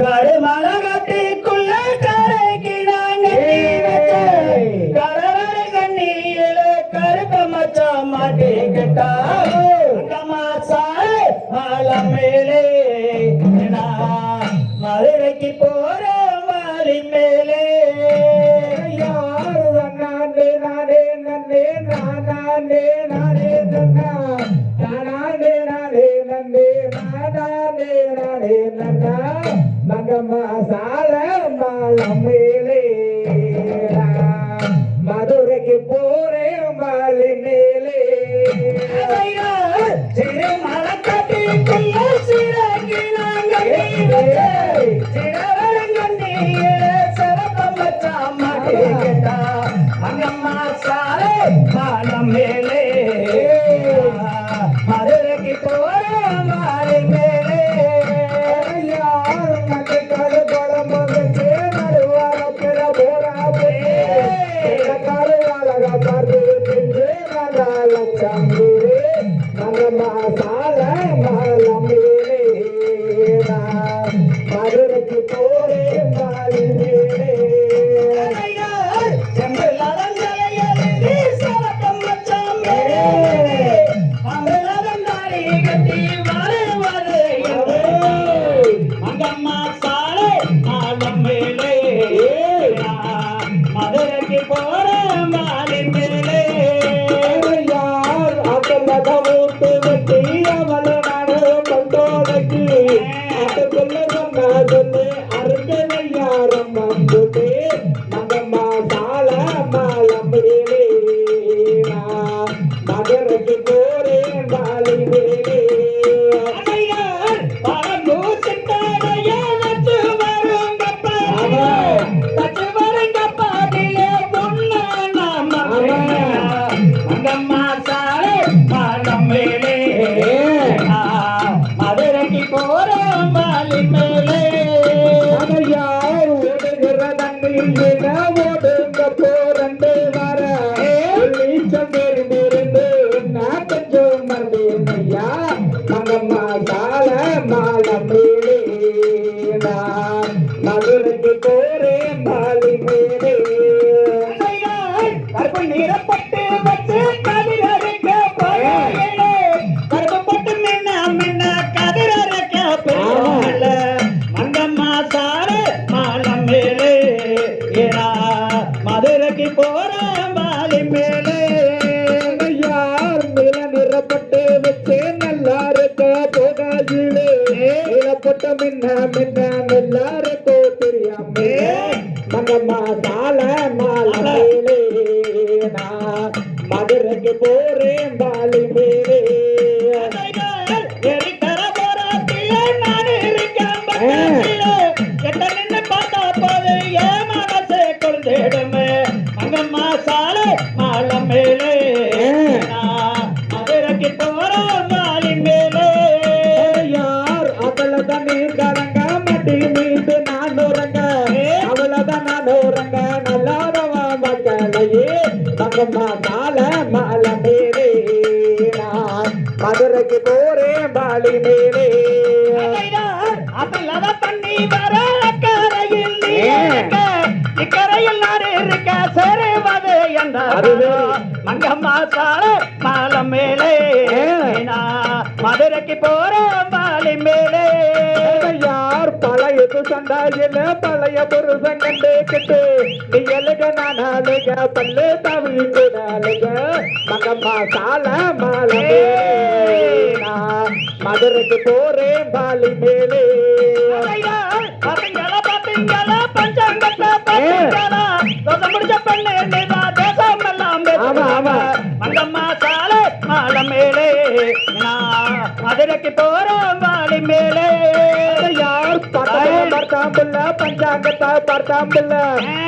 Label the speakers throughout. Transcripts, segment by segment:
Speaker 1: கருமலகத்திற்குள்ள கரைக்கிறாங்க கரவரை கண்ணியில கருக்க மச்சா மாட்டிக்கிட்டா மாலம் மேலே மதுரைக்கு போற மாலி மேலே யாரு நானே நானே நன்னே நானே நானே நன்னா நானே நானே நன்னே நானே நானே நன்னா மகமா சால மாலம் மேலே மதுரைக்கு போறேன் மாலி மேலே மேலே மதுரைக்கு போற மாறி மேலே யார் மக்கள் குழம்பு நடுவாரத்தில் போராது கருவாளக பார்த்து சென்று லட்சம் மகமா சால மாலம் மேலே மதுரைக்கு போரே மாறி மேலே மதுரைக்கு போற மாலி மேலே யார் அக்கல்லக ஊட்டு வெட்டி அவள நாடு கொண்டோடைக்கு அதுக்குள்ள சொன்ன சொல்லு அருங்கலை யாரும் வந்துட்டு மகம்மா சால மாலம் மேலே மதுரைக்கு போறேன் மாலி மேலே மதுரைக்கு போற மாலி மேலே யார் ஓடுகிற தண்ணியில் ஓடுங்க போரண்டு வர நீச்சம் தெரிந்திருந்து நான் கொஞ்சம் மறந்தேனையா மகம்மா சால மாலம் மேலே மதுரைக்கு போறேன் மாலி மேலே கருப்பு நீரப்பட்டு வச்சு கதிரறிக்க கருப்பப்பட்டு மின்ன கதிரறிக்க மங்கம்மா சாரு மாலம் மேலே மதுரைக்கு போற மாலி மேலே யார் நில நிறப்பட்டு வச்சு நல்லா இருக்க போகாஜிலே நிலப்பட்ட மின்ன நல்லா இருக்கோ தெரியாம மங்கம்மா சால மாலம் மேலே மதுரைக்கு போறேன் மாலி மேலே பார்த்தா போது ஏன் மனசை கொண்டேடுமே மங்கம்மா சால மாலம் மேலே மதுரைக்கு போற மாலி மேலே யார் அவ்வளவுதான் நீ கலங்க மட்டி மீது நான் உறங்க அவ்வளவுதான் நான் உறங்க நல்லாதவா மக்களையே மகம்மா சால மாலம் மேலே மதுரைக்கு போறேன் மாலி மேலே அப்பல்லாத தண்ணி வர கரையில் இக்கரையில் நாடு இருக்க செருவது என்ற மங்கம்மா சால மாலம் மேலே மதுரைக்கு போற மாலி மேலே யார் பழையது சண்டாயில பழைய புருஷன் கண்டு கிட்டு நீ எழுக நான் அழுக பல்லு தவி கூட அழுக மங்கம்மா சால மாலம் மேலே மதுரைக்கு போறேன் மாலி மேலே முடிச்ச பெண்ணு தேசம் எல்லாம் மங்கம்மா சால மாலம் மேலே மதுரைக்கு போற மாலி மேலே யார் பார்த்தாம்பில்ல பஞ்சாங்கத்தா பார்த்தாம்பில்ல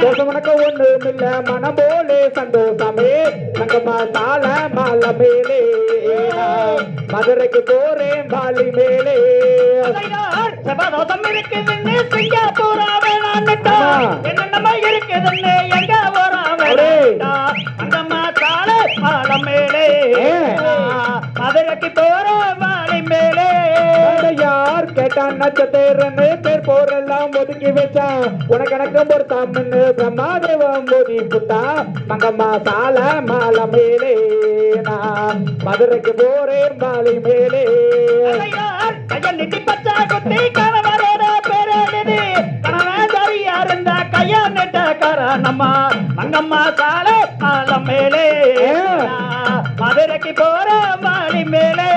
Speaker 1: தோசம் உனக்கு ஒண்ணும் இல்ல மனம் போலே சந்தோஷமே மங்கம்மா சால மாலம் மேலே மதுரைக்கு போறேன் மாலி மேலே சபாதோஷம் இருக்குதுன்னு சிங்கப்பூரா வேணான்னுட்டா என்னென்னமா இருக்குதுன்னு எங்க போறாங்க மங்கம்மா சால மாலம் மேலே மதுரைக்கு போற மாலி மேலே யார் கேட்டான் நட்சத்திரன்னு பேர் போரெல்லாம் ஒதுக்கி வச்சான் உனக்கணக்கு பொறுத்தாமன்னு பிரம்மாதேவம் மோதி புட்டா மங்கம்மா சால மாலை மேலே நான் மதுரைக்கு போறேன் மாலை மேலே
Speaker 2: கையில் நிட்டி பச்சா குத்தி கணவரோட பேரழுது கணவன் சரியா இருந்தா கையா நெட்ட காரணம்மா மங்கம்மா சால மாலை மேலே மதுரைக்கு போற மாலை மேலே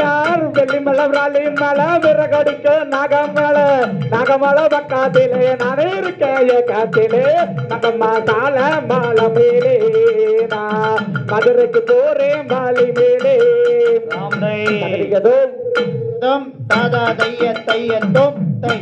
Speaker 1: யார் வெள்ளி மலை விராலி மலை விறகடிக்க நாகமலை பக்காத்திலே நானே இருக்கேன் காத்திலே மங்கம்மா சால மாலை மேலே நான் மதுரைக்கு போறேன் மாலை மேலே
Speaker 2: தாதா தைய தைய தோம் தை